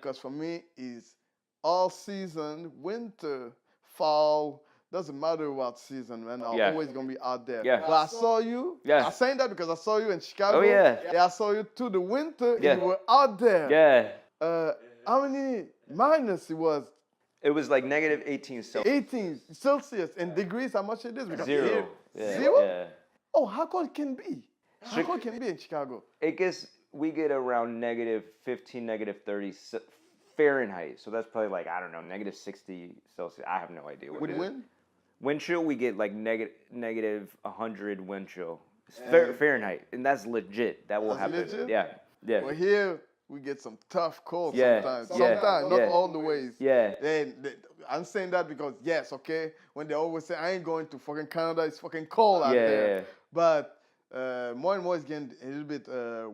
Because for me, it's all season, winter, fall. Doesn't matter what season, man. I'm Yeah. always gonna be out there. Yeah. But I saw you. Yeah. I'm saying that because I saw you in Chicago. Oh, yeah. Yeah, I saw you through the winter. Yeah. And you were out there. Yeah. How many minus it was? It was like negative 18 Celsius. 18 Celsius in degrees. How much it is? Because Zero. here- Yeah. Zero? Yeah. Oh, how cold it can be? How cold it can be in Chicago? It gets, we get around negative 15, negative 30 Fahrenheit. So that's probably like, I don't know, negative 60 Celsius. I have no idea what With it is. wind? Wind chill, we get like negative 100 wind chill. Fahrenheit. And that's legit. That will That's happen. legit? Yeah. Yeah. Well, here we get some tough cold Yeah, sometimes. yeah, Sometimes, not yeah. all the ways. Yeah. I'm saying that because, yes, okay, when they always say, I ain't going to fucking Canada, it's fucking cold out Yeah, there. yeah. But more and more it's getting a little bit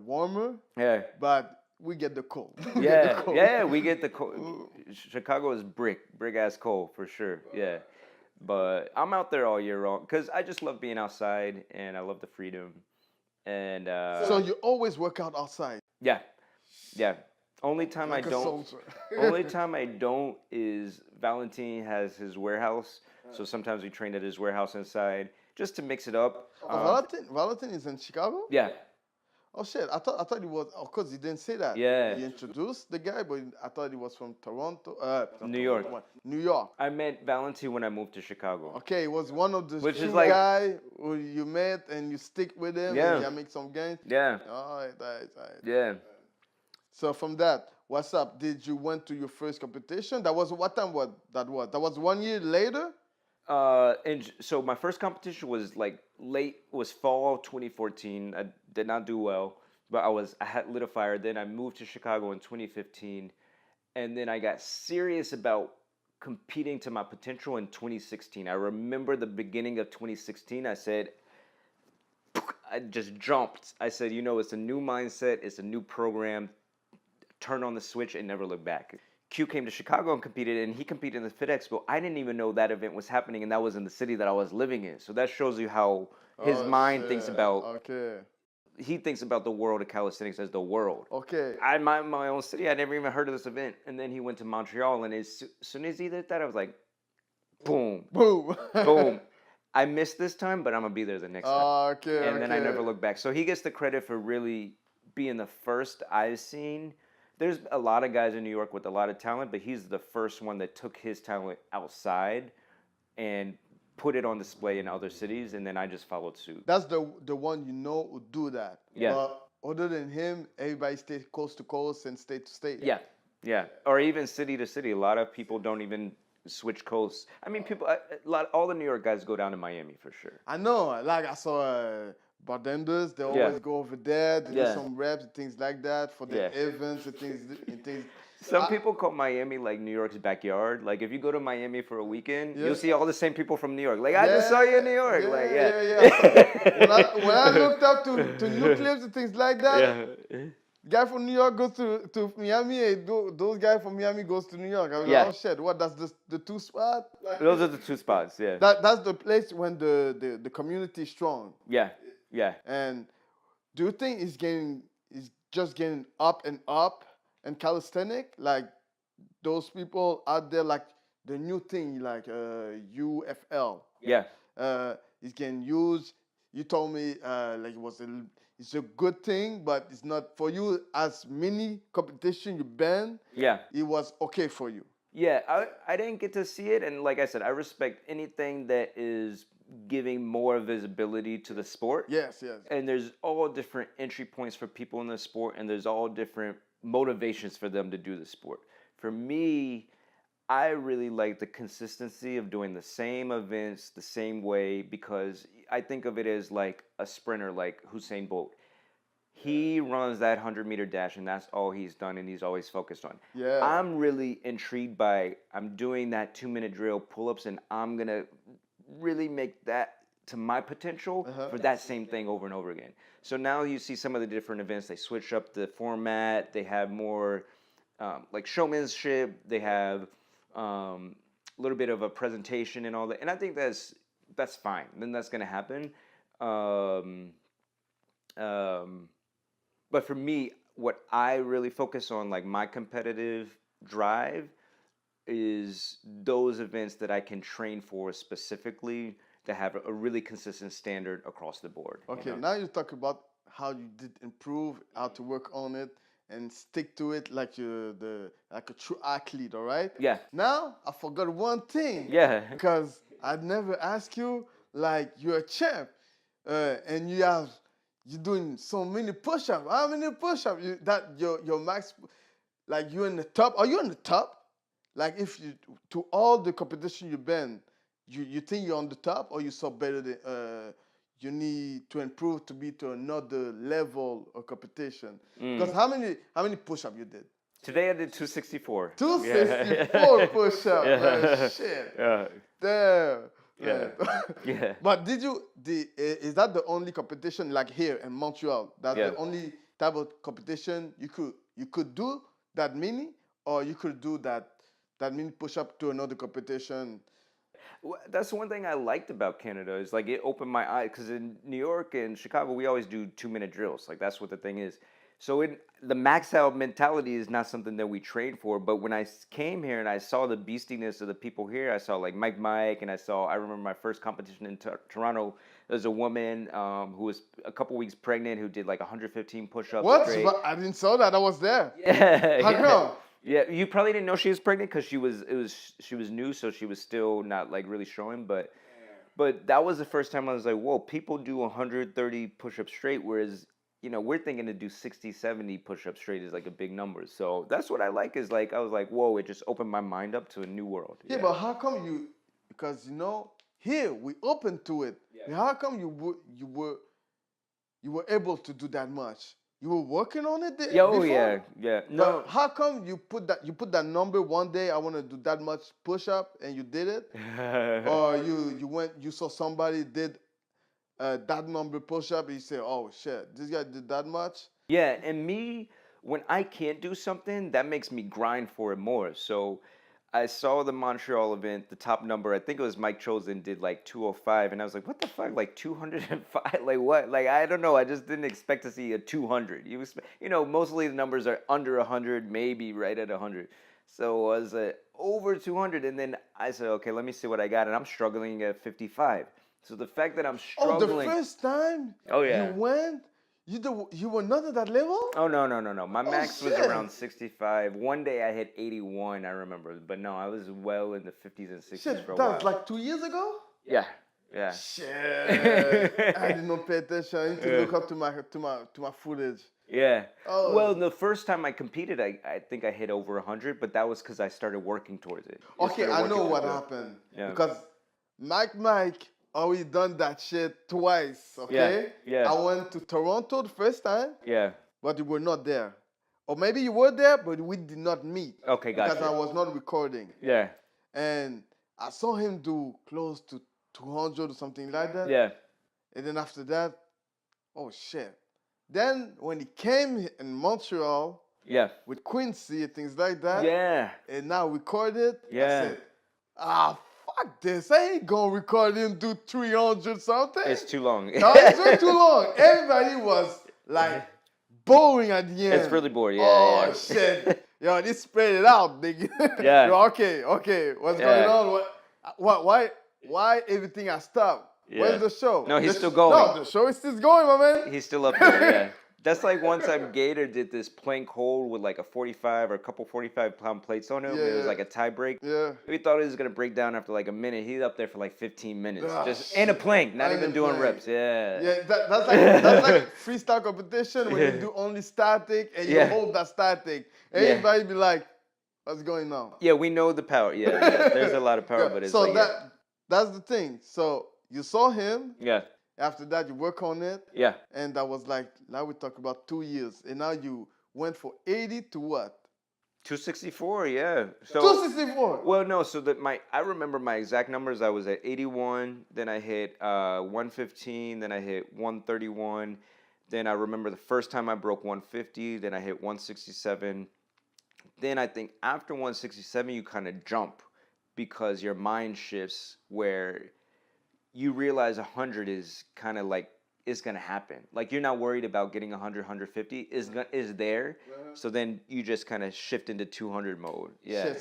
warmer, Yeah. but we get the cold. We get the Yeah, cold. yeah, we get the cold. Chicago is brick ass cold for sure. Yeah, but I'm out there all year long because I just love being outside and I love the freedom. And So you always work out outside? yeah, yeah. Only time Like I a don't. soldier. Only time I don't is Valentin has his warehouse, so sometimes we train at his warehouse inside just to mix it up. Valentin is in Chicago? Yeah, Oh shit! I thought it was. Of course, you didn't say that. Yeah. You introduced the guy, but I thought he was from Toronto. not New York. Toronto, New York. I met Valentin when I moved to Chicago. Okay, he was one of the Which is two like- guy who you met and you stick with him. Yeah. And you make some gains. Yeah, All right. yeah. So from that, what's up? Did you went to your first competition? That was what time? What that was? That was 1 year later. And so my first competition was like was fall 2014. I did not do well, but I had lit a fire. Then I moved to Chicago in 2015, and then I got serious about competing to my potential in 2016. I remember the beginning of 2016. I said, I just jumped. I said, it's a new mindset. It's a new program. Turn on the switch and never look back. Q came to Chicago and competed, and he competed in the Fit Expo. I didn't even know that event was happening, and that was in the city that I was living in. So that shows you how his mind thinks about. Okay. He thinks about the world of calisthenics as the world. Okay. I my own city, I never even heard of this event, and then he went to Montreal, and as soon as he did that, I was like, boom, Boom. boom. I missed this time, but I'm gonna be there the next time. Okay. And then I never looked back. So he gets the credit for really being the first I've seen. There's a lot of guys in New York with a lot of talent, but he's the first one that took his talent outside and put it on display in other cities, and then I just followed suit. That's the one who do that. Yeah. But other than him, everybody stays coast to coast and state to state. Yeah, yeah. Or even city to city. A lot of people don't even switch coasts. I mean, all the New York guys go down to Miami for sure. I know. Like I saw bartenders, they always go over there. They do Yeah. some reps and things like that for the Yeah. events and things. Some people call Miami like New York's backyard. Like if you go to Miami for a weekend, you'll see all the same people from New York. Like I just saw you in New York. When I looked up to new clips and things like that, guy from New York goes to Miami. Those guys from Miami goes to New York. I was like, oh shit, what? That's the two spot? Those are the two spots. Yeah. That's the place when the community is strong. Yeah. Yeah. And do you think it's just getting up and calisthenic? Like those people out there, like the new thing, like UFL. Yeah. It's getting used. You told me like it's a good thing, but it's not for you. As many competition you been, Yeah. it was okay for you. Yeah, I didn't get to see it, and like I said, I respect anything that is giving more visibility to the sport. Yes. And there's all different entry points for people in the sport, and there's all different motivations for them to do the sport. For me, I really like the consistency of doing the same events the same way, because I think of it as like a sprinter, like Usain Bolt. He runs that 100-meter dash, and that's all he's done, and he's always focused on. Yeah. I'm really intrigued by, I'm doing that 2-minute drill pull-ups, and I'm going to really make that to my potential for that same thing over and over again. So now you see some of the different events, they switch up the format, they have more like showmanship, they have a little bit of a presentation and all that. And I think that's fine. Then that's going to happen. But for me, what I really focus on, like my competitive drive, is those events that I can train for specifically to have a really consistent standard across the board. Okay, now you talk about how you did improve, how to work on it, and stick to it like you're like a true athlete. All right. Yeah. Now I forgot one thing. Yeah. Because I'd never ask you like you're a champ, and you're doing so many push-ups. How many push-ups? That your max, like you're in the top. Are you in the top? Like if you to all the competition you've been, you think you're on the top, or you saw better than you need to improve to be to another level of competition. Because how many push-up you did? Today I did 264. 264 push-up. Yeah. Shit. Yeah. Damn. Yeah. Yeah. But is that the only competition like here in Montreal? That's Yeah. the only type of competition you could do that many, or you could do that many push-up to another competition? Well, that's one thing I liked about Canada is like it opened my eyes because in New York and Chicago we always do 2-minute drills. Like that's what the thing is. So the max out mentality is not something that we train for. But when I came here and I saw the beastiness of the people here, I saw like Mike, and I remember my first competition in Toronto. There's a woman who was a couple weeks pregnant who did like 115 push-ups What? straight. But I didn't saw that. I was there. Yeah. How come? Yeah, you probably didn't know she was pregnant because she was new, so she was still not like really showing. But that was the first time I was like, whoa, people do 130 push-ups straight, whereas we're thinking to do 60, 70 push-ups straight is like a big number. So that's what I like is like I was like, whoa, it just opened my mind up to a new world. Yeah, but how come because here we open to it. Yeah. How come you were able to do that much? You were working on it before? Yeah. No. But how come you put that number one day? I want to do that much push-up, and you did it, or you saw somebody did that number push-up, and you say, oh shit, this guy did that much. Yeah, and me, when I can't do something, that makes me grind for it more. So I saw the Montreal event, the top number, I think it was Mike Chosen, did like 205, and I was like, what the fuck, like 205? Like what? Like, I don't know, I just didn't expect to see a 200. Mostly the numbers are under 100, maybe right at 100. So I was over 200, and then I said, okay, let me see what I got, and I'm struggling at 55. So the fact that I'm struggling... Oh, the first time you went... You were not at that level? Oh, no. My max was shit. around 65. One day I hit 81, I remember. But no, I was well in the 50s and 60s Shit, for a while. that was like 2 years ago? Yeah. Shit. I did not pay attention. I need to look up to my footage. Yeah. Oh. Well, the first time I competed, I think I hit over 100, but that was because I started working towards it. Okay, I know what happened. Yeah. Because Mike already done that shit twice, okay? Yeah. I went to Toronto the first time, Yeah. but you were not there. Or maybe you were there, but we did not meet. Okay, gotcha. Because I was not recording. Yeah. And I saw him do close to 200 or something like that. Yeah. And then after that, oh shit. Then when he came in Montreal Yeah. with Quincy and things like that, Yeah. and now recorded, Yeah. I said, fuck this. I ain't gonna record him do 300 something. It's too long. No, it's way too long. Everybody was like boring at the end. It's really boring. Yeah. Oh yeah. shit. Yo, they spread it out, nigga. Yeah. Yo, okay. What's going on? Why everything has stopped? Yeah. Where's the show? No, he's The still sh- going. No, the show is still going, my man. He's still up there, yeah. That's like one time Gator did this plank hold with like a 45 or a couple 45-pound plates on him. Yeah, It was yeah. like a tie break. Yeah. We thought he was going to break down after like a minute. He's up there for like 15 minutes. Ah, Just in a plank, not and even a doing plank. reps. Yeah. Yeah, that's like freestyle competition when you do only static and you Yeah. hold that static. Yeah. Everybody be like, what's going on? Yeah, we know the power. Yeah. There's a lot of power, Yeah, but it's so like, that's the thing. So you saw him. yeah. After that, you work on it. Yeah. And that was like, now we talk about 2 years. And now you went for 80 to what? 264, yeah. So 264. Well, no, so I remember my exact numbers. I was at 81, then I hit 115, then I hit 131. Then I remember the first time I broke 150, then I hit 167. Then I think after 167 you kind of jump because your mind shifts where you realize 100 is kind of like it's gonna happen. Like you're not worried about getting 100, 150 is there. So then you just kind of shift into 200 mode. Yeah. Shit,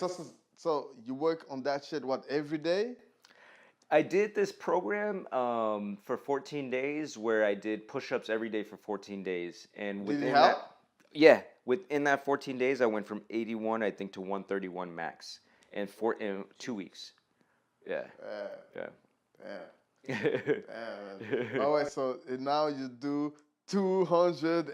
so you work on that shit what every day? I did this program for 14 days where I did push-ups every day for 14 days, and Did it within help? yeah, within that 14 days, I went from 81, I think, to 131 max, in 2 weeks. Yeah, yeah. Yeah, man. All right, so now you do 270?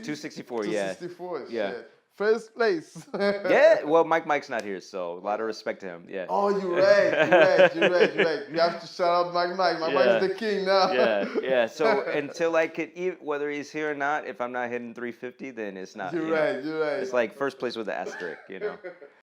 264, yeah. 264, Yeah. shit. First place. Yeah, well, Mike's not here, so a lot of respect to him. Yeah. Oh, you're right. You have to shout out Mike. Mike Yeah. is the king now. Yeah. So until I could eat, whether he's here or not, if I'm not hitting 350, then it's not. You're right. It's like first place with an asterisk,